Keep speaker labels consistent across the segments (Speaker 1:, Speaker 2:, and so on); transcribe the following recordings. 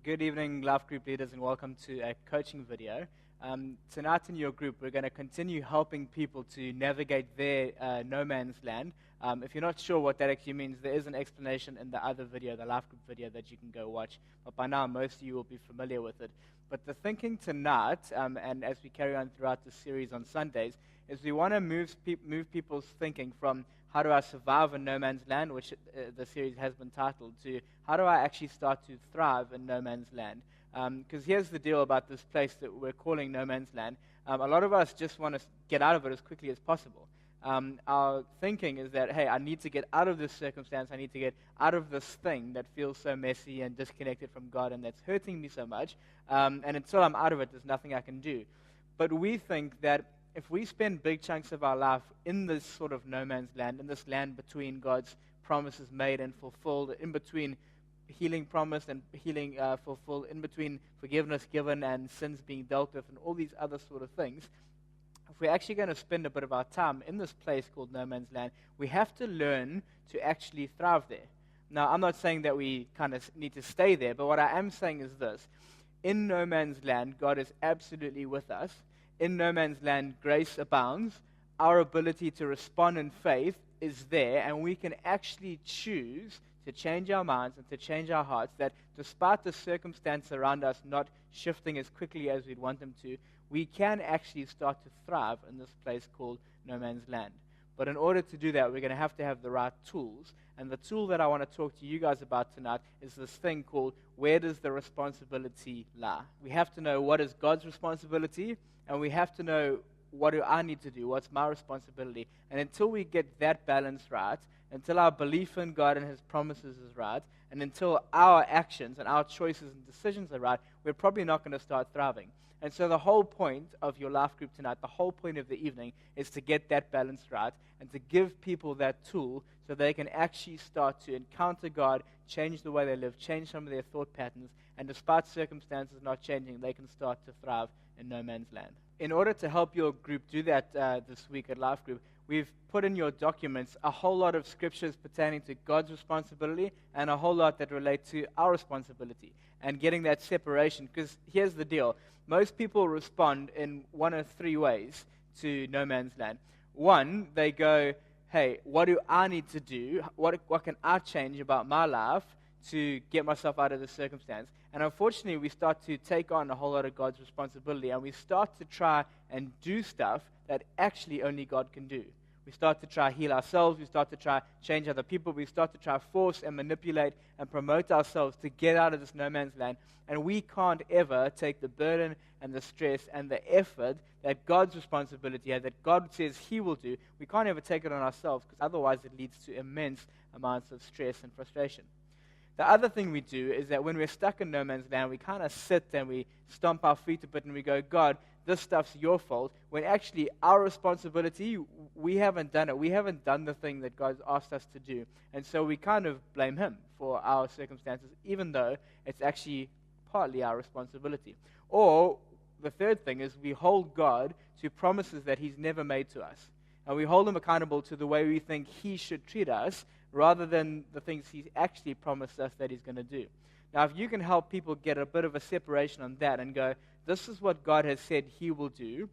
Speaker 1: Good evening, Life Group leaders, and welcome to a coaching video. Tonight in your group, we're going to continue helping people to navigate their no man's land. If you're not sure what that actually means, there is an explanation in the other video, the Life Group video, that you can go watch. But by now, most of you will be familiar with it. But the thinking tonight, and as we carry on throughout the series on Sundays, is we want to move people's thinking from how do I survive in no man's land, which the series has been titled, to how do I actually start to thrive in no man's land. Because here's the deal about this place that we're calling no man's land. A lot of us just want to get out of it as quickly as possible. Our thinking is that, hey, I need to get out of this circumstance. I need to get out of this thing that feels so messy and disconnected from God and that's hurting me so much. And until I'm out of it, there's nothing I can do. But we think that if we spend big chunks of our life in this sort of no man's land, in this land between God's promises made and fulfilled, in between healing promised and healing fulfilled, in between forgiveness given and sins being dealt with and all these other sort of things, if we're actually going to spend a bit of our time in this place called no man's land, we have to learn to actually thrive there. Now, I'm not saying that we kind of need to stay there, but what I am saying is this. In no man's land, God is absolutely with us. In no man's land, grace abounds. Our ability to respond in faith is there, and we can actually choose to change our minds and to change our hearts, that despite the circumstance around us not shifting as quickly as we'd want them to, we can actually start to thrive in this place called no man's land. But in order to do that, we're going to have the right tools. And the tool that I want to talk to you guys about tonight is this thing called, where does the responsibility lie? We have to know what is God's responsibility, and we have to know what do I need to do, what's my responsibility. And until we get that balance right, until our belief in God and His promises is right, and until our actions and our choices and decisions are right, we're probably not going to start thriving. And so the whole point of your life group tonight, the whole point of the evening, is to get that balance right and to give people that tool so they can actually start to encounter God, change the way they live, change some of their thought patterns, and despite circumstances not changing, they can start to thrive in no man's land. In order to help your group do that this week at Life Group, we've put in your documents a whole lot of scriptures pertaining to God's responsibility and a whole lot that relate to our responsibility and getting that separation. Because here's the deal. Most people respond in one of three ways to no man's land. One, they go, hey, what do I need to do? What can I change about my life to get myself out of this circumstance? And unfortunately, we start to take on a whole lot of God's responsibility, and we start to try and do stuff that actually only God can do. We start to try heal ourselves. We start to try change other people. We start to try force and manipulate and promote ourselves to get out of this no man's land. And we can't ever take the burden and the stress and the effort that God's responsibility has, that God says He will do. We can't ever take it on ourselves, because otherwise it leads to immense amounts of stress and frustration. The other thing we do is that when we're stuck in no man's land, we kind of sit and we stomp our feet a bit and we go, God, this stuff's your fault, when actually our responsibility, we haven't done it. We haven't done the thing that God's asked us to do. And so we kind of blame Him for our circumstances, even though it's actually partly our responsibility. Or the third thing is we hold God to promises that He's never made to us. And we hold Him accountable to the way we think He should treat us, rather than the things He's actually promised us that He's going to do. Now, if you can help people get a bit of a separation on that and go, this is what God has said He will do,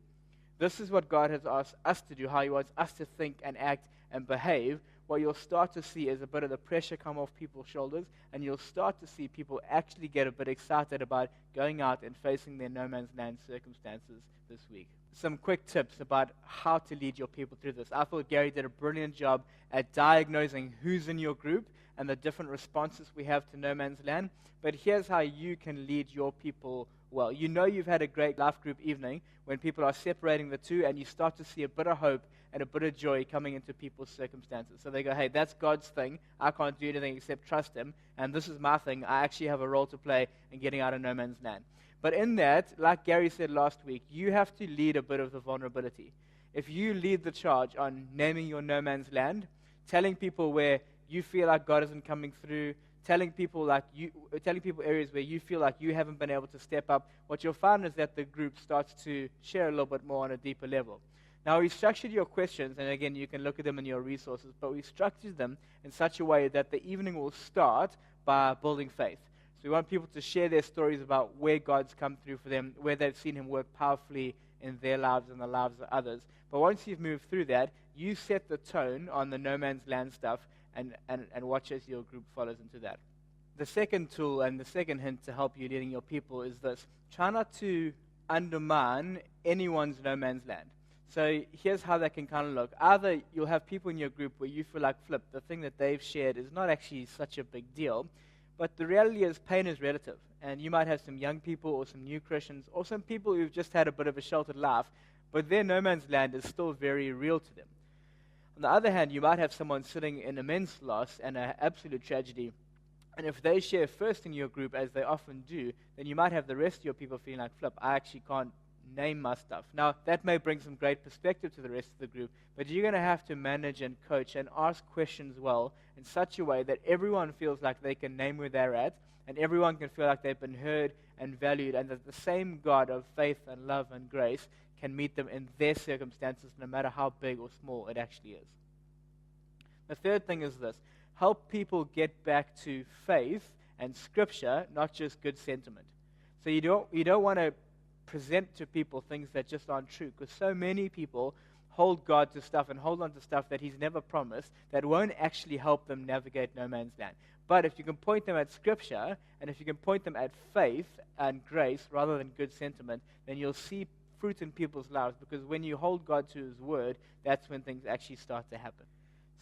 Speaker 1: this is what God has asked us to do, how He wants us to think and act and behave, what you'll start to see is a bit of the pressure come off people's shoulders, and you'll start to see people actually get a bit excited about going out and facing their no man's land circumstances this week. Some quick tips about how to lead your people through this. I thought Gary did a brilliant job at diagnosing who's in your group and the different responses we have to no man's land. But here's how you can lead your people well. You know you've had a great life group evening when people are separating the two and you start to see a bit of hope and a bit of joy coming into people's circumstances. So they go, hey, that's God's thing. I can't do anything except trust Him. And this is my thing. I actually have a role to play in getting out of no man's land. But in that, like Gary said last week, you have to lead a bit of the vulnerability. If you lead the charge on naming your no man's land, telling people where you feel like God isn't coming through, telling people areas where you feel like you haven't been able to step up, what you'll find is that the group starts to share a little bit more on a deeper level. Now, we structured your questions, and again, you can look at them in your resources, but we structured them in such a way that the evening will start by building faith. So we want people to share their stories about where God's come through for them, where they've seen him work powerfully in their lives and the lives of others. But once you've moved through that, you set the tone on the no man's land stuff and watch as your group follows into that. The second tool and the second hint to help you leading your people is this. Try not to undermine anyone's no man's land. So here's how that can kind of look. Either you'll have people in your group where you feel like, flip, the thing that they've shared is not actually such a big deal, but the reality is pain is relative. And you might have some young people or some new Christians or some people who've just had a bit of a sheltered life, but their no man's land is still very real to them. On the other hand, you might have someone sitting in immense loss and an absolute tragedy, and if they share first in your group, as they often do, then you might have the rest of your people feeling like, flip, I actually can't name my stuff. Now, that may bring some great perspective to the rest of the group, but you're going to have to manage and coach and ask questions well in such a way that everyone feels like they can name where they're at, and everyone can feel like they've been heard and valued, and that the same God of faith and love and grace can meet them in their circumstances, no matter how big or small it actually is. The third thing is this. Help people get back to faith and Scripture, not just good sentiment. So you don't want to present to people things that just aren't true, because so many people hold God to stuff and hold on to stuff that he's never promised that won't actually help them navigate no man's land. But if you can point them at Scripture, and if you can point them at faith and grace rather than good sentiment, then you'll see fruit in people's lives, because when you hold God to his word, that's when things actually start to happen.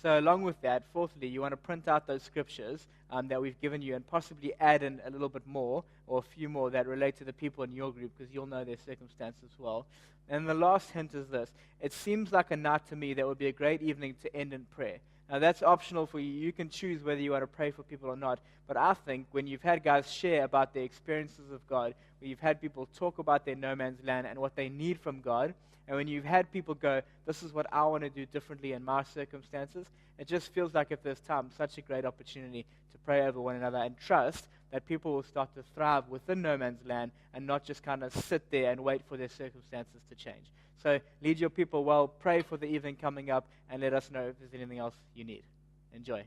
Speaker 1: So along with that, fourthly, you want to print out those scriptures that we've given you and possibly add in a little bit more or a few more that relate to the people in your group, because you'll know their circumstances well. And the last hint is this. It seems like a night to me that would be a great evening to end in prayer. Now, that's optional for you. You can choose whether you want to pray for people or not. But I think when you've had guys share about their experiences of God, when you've had people talk about their no man's land and what they need from God, and when you've had people go, this is what I want to do differently in my circumstances, it just feels like at this time such a great opportunity to pray over one another and trust that people will start to thrive within no man's land and not just kind of sit there and wait for their circumstances to change. So lead your people well, pray for the evening coming up, and let us know if there's anything else you need. Enjoy.